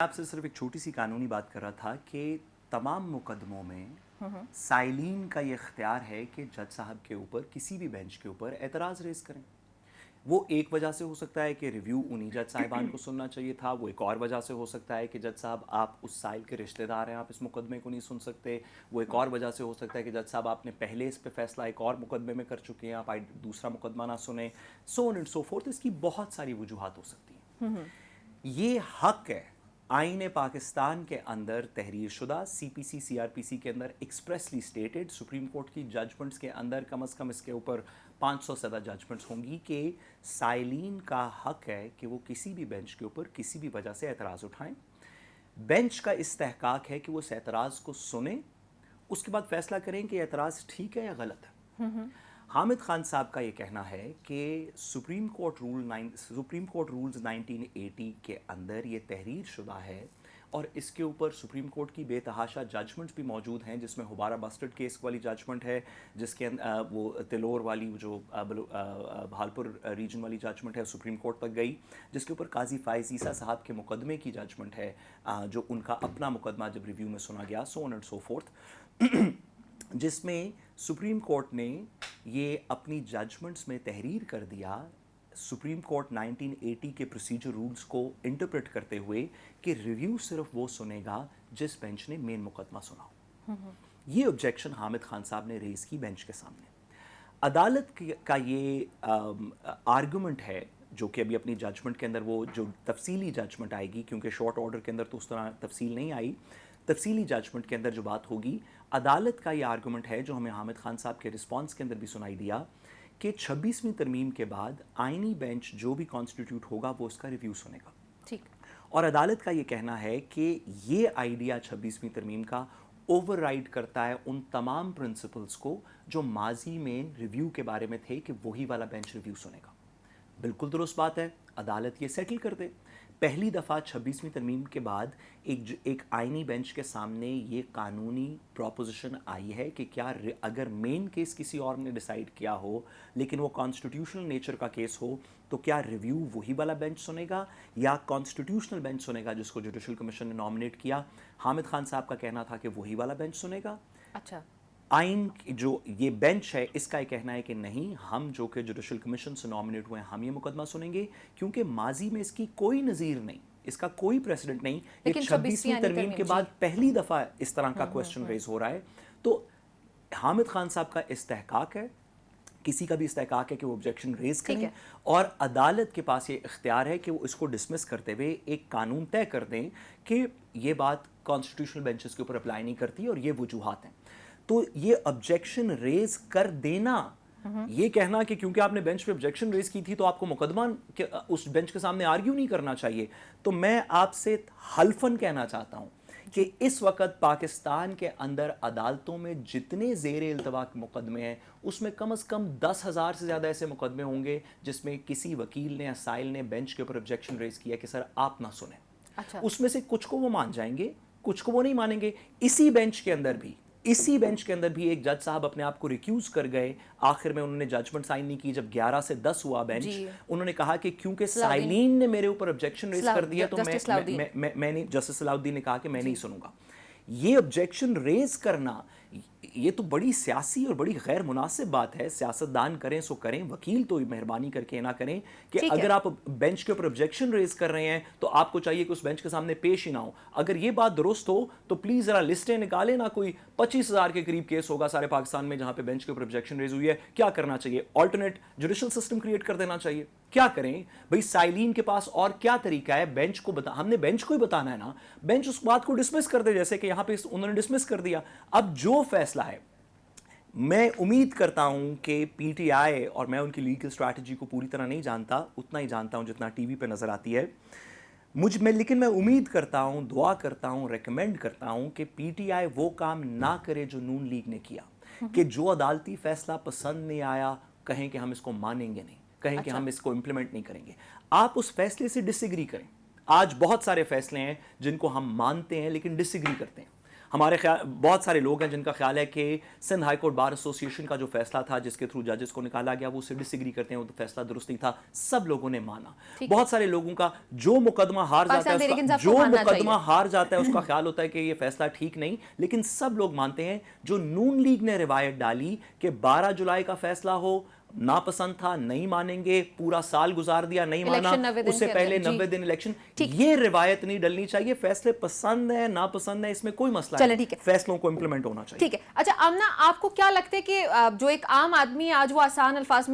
آپ سے صرف ایک چھوٹی سی قانونی بات کر رہا تھا کہ تمام مقدموں میں سائلین کا یہ اختیار ہے کہ جج صاحب کے اوپر کسی بھی بینچ کے اوپر اعتراض ریز کریں. وہ ایک وجہ سے ہو سکتا ہے کہ ریویو انہی جج صاحبان کو سننا چاہیے تھا. وہ ایک اور وجہ سے ہو سکتا ہے کہ جج صاحب آپ اس سائل کے رشتہ دار ہیں, آپ اس مقدمے کو نہیں سن سکتے. وہ ایک اور وجہ سے ہو سکتا ہے کہ جج صاحب آپ نے پہلے اس پہ فیصلہ ایک اور مقدمے میں کر چکے ہیں, آپ دوسرا مقدمہ نہ سنیں, سو آن اینڈ سو فورتھ. اس کی بہت ساری وجوہات ہو سکتی ہیں. یہ حق ہے آئین پاکستان کے اندر تحریر شدہ, سی پی سی سی آر پی سی کے اندر ایکسپریسلی سٹیٹڈ, سپریم کورٹ کی ججمنٹس کے اندر کم از کم اس کے اوپر 500 سے زیادہ ججمنٹس ہوں گی کہ سائلین کا حق ہے کہ وہ کسی بھی بینچ کے اوپر کسی بھی وجہ سے اعتراض اٹھائیں. بینچ کا استحقاق ہے کہ وہ اس اعتراض کو سنیں, اس کے بعد فیصلہ کریں کہ اعتراض ٹھیک ہے یا غلط ہے. حامد خان صاحب کا یہ کہنا ہے کہ سپریم کورٹ رولز 1980 کے اندر یہ تحریر شدہ ہے اور اس کے اوپر سپریم کورٹ کی بے تحاشا ججمنٹس بھی موجود ہیں, جس میں ہبارہ بسٹرڈ کیس والی ججمنٹ ہے, جس کے وہ تلور والی جو بھالپور ریجن والی ججمنٹ ہے سپریم کورٹ تک گئی, جس کے اوپر قاضی فائز عیسیٰ صاحب کے مقدمے کی ججمنٹ ہے جو ان کا اپنا مقدمہ جب ریویو میں سنا گیا, سو آن اینڈ سو فورتھ, جس میں سپریم کورٹ نے یہ اپنی ججمنٹس میں تحریر کر دیا سپریم کورٹ 1980 کے پروسیجر رولز کو انٹرپریٹ کرتے ہوئے کہ ریویو صرف وہ سنے گا جس بینچ نے مین مقدمہ سنا ہو. یہ آبجیکشن حامد خان صاحب نے ریز کی بینچ کے سامنے. عدالت کا یہ آرگومنٹ ہے جو کہ ابھی اپنی ججمنٹ کے اندر وہ جو تفصیلی ججمنٹ آئے گی, کیونکہ شارٹ آرڈر کے اندر تو اس طرح تفصیل نہیں آئی, تفصیلی ججمنٹ کے اندر جو بات ہوگی, عدالت کا یہ آرگومنٹ ہے جو ہمیں حامد خان صاحب کے رسپانس کے اندر بھی سنائی دیا کہ 26ویں ترمیم کے بعد آئینی بینچ جو بھی کانسٹیٹیوٹ ہوگا وہ اس کا ریویو سنے گا. ٹھیک. اور عدالت کا یہ کہنا ہے کہ یہ آئیڈیا 26ویں ترمیم کا اوور رائڈ کرتا ہے ان تمام پرنسپلز کو جو ماضی میں ریویو کے بارے میں تھے کہ وہی والا بینچ ریویو سنے گا. بالکل درست بات ہے, عدالت یہ سیٹل کر دے. پہلی دفعہ 26ویں ترمیم کے بعد ایک آئینی بینچ کے سامنے یہ قانونی پروپوزیشن آئی ہے کہ کیا اگر مین کیس کسی اور نے ڈیسائیڈ کیا ہو لیکن وہ کانسٹیٹیوشنل نیچر کا کیس ہو تو کیا ریویو وہی والا بینچ سنے گا یا کانسٹیٹیوشنل بینچ سنے گا جس کو جوڈیشل کمیشن نے نامنیٹ کیا. حامد خان صاحب کا کہنا تھا کہ وہی والا بینچ سنے گا. اچھا. آئین جو یہ بینچ ہے اس کا یہ کہنا ہے کہ نہیں, ہم جو کہ جوڈیشل کمیشن سے نامنیٹ ہوئے ہیں ہم یہ مقدمہ سنیں گے, کیونکہ ماضی میں اس کی کوئی نظیر نہیں, اس کا کوئی پریسیڈنٹ نہیں. یہ 26ویں ترمیم کے بعد پہلی دفعہ اس طرح کا کوسچن ریز ہو رہا ہے. تو حامد خان صاحب کا استحقاق ہے, کسی کا بھی استحقاق ہے کہ وہ آبجیکشن ریز کریں, اور عدالت کے پاس یہ اختیار ہے کہ وہ اس کو ڈسمس کرتے ہوئے ایک قانون طے کر دیں کہ یہ بات کانسٹیٹیوشنل بینچز کے اوپر اپلائی نہیں کرتی اور یہ وجوہات ہیں. تو یہ آبجیکشن ریز کر دینا, یہ کہنا کہ کیونکہ آپ نے بینچ پہ آبجیکشن ریز کی تھی تو آپ کو مقدمہ اس بینچ کے سامنے آرگیو نہیں کرنا چاہیے, تو میں آپ سے حلفاً کہنا چاہتا ہوں کہ اس وقت پاکستان کے اندر عدالتوں میں جتنے زیر التوا مقدمے ہیں اس میں کم از کم 10,000 سے زیادہ ایسے مقدمے ہوں گے جس میں کسی وکیل نے یا سائل نے بینچ کے اوپر آبجیکشن ریز کیا کہ سر آپ نہ سنیں. اس میں سے کچھ کو وہ مان جائیں گے, کچھ کو وہ نہیں مانیں گے. اسی بینچ کے اندر بھی ایک جج صاحب اپنے آپ کو ریکیوز کر گئے, آخر میں انہوں نے ججمنٹ سائن نہیں کی. جب 11 سے 10 ہوا بینچ, انہوں نے کہا کہ کیونکہ سائلین نے میرے اوپر آبجیکشن ریز کر دیا تو میں نہیں, جسٹس صلاح الدین نے کہا کہ میں نہیں سنوں گا. یہ آبجیکشن ریز کرنا یہ تو بڑی سیاسی اور بڑی غیر مناسب بات ہے. سیاستدان کریں سو کریں, وکیل تو مہربانی کر کے نہ کریں کہ اگر آپ بینچ کے اوپر آبجیکشن ریز کر رہے ہیں تو آپ کو چاہیے کہ اس بینچ کے سامنے پیش ہی نہ ہو. اگر یہ بات درست ہو تو پلیز ذرا لسٹیں نکالیں نا, کوئی 25,000 کے قریب کیس ہوگا سارے پاکستان میں جہاں پہ بینچ کے اوپر آبجیکشن ریز ہوئی ہے. کیا کرنا چاہیے؟ آلٹرنیٹ جوڈیشل سسٹم کریٹ کر دینا چاہیے. کیا کریں بھئی, سائلین کے پاس اور کیا طریقہ ہے؟ بینچ کو ہم نے بینچ کو ہی بتانا ہے نا, بینچ اس بات کو ڈسمس کر دے جیسے کہ یہاں پہ انہوں نے ڈسمس کر دیا. اب جو فیصلہ ہے, میں امید کرتا ہوں کہ پی ٹی آئی, اور میں ان کی لیگل اسٹریٹجی کو پوری طرح نہیں جانتا, اتنا ہی جانتا ہوں جتنا ٹی وی پہ نظر آتی ہے لیکن میں امید کرتا ہوں, دعا کرتا ہوں, ریکمینڈ کرتا ہوں کہ پی ٹی آئی وہ کام نہ کرے جو نون لیگ نے کیا, کہ جو عدالتی فیصلہ پسند نہیں آیا کہیں کہ ہم اس کو مانیں گے نہیں, کہیں کہ ہم اس کو امپلیمنٹ نہیں کریں گے. آپ اس فیصلے سے ڈس ایگری کریں. آج بہت سارے فیصلے ہیں جن کو ہم مانتے ہیں لیکن ڈس ایگری کرتے ہیں. ہمارے خیال بہت سارے لوگ ہیں جن کا خیال ہے کہ سندھ ہائی کورٹ بار ایسوسی ایشن کا جو فیصلہ تھا جس کے تھرو ججز کو نکالا گیا وہ اسے ڈس ایگری کرتے ہیں، وہ فیصلہ درست نہیں تھا، سب لوگوں نے مانا۔ بہت سارے لوگوں کا جو مقدمہ ہار جاتا ہے اس کا خیال ہوتا ہے کہ یہ فیصلہ ٹھیک نہیں، لیکن سب لوگ مانتے ہیں جو نون لیگ نے روایت ڈالی کہ 12 جولائی کا فیصلہ ہو، ناپسند تھا، نہیں مانیں گے، پورا سال گزار دیا، نہیں مانا، اس سے پہلے 90 دن الیکشن، یہ روایت نہیں ڈلنی چاہیے۔ فیصلے پسند ہے ناپسند ہے اس میں کوئی مسئلہ نہیں، فیصلوں کو امپلیمنٹ ہونا چاہیے۔ ٹھیک ہے، اچھا آمنہ، آپ کو کیا لگتا ہے کہ جو ایک عام آدمی آج وہ آسان الفاظ میں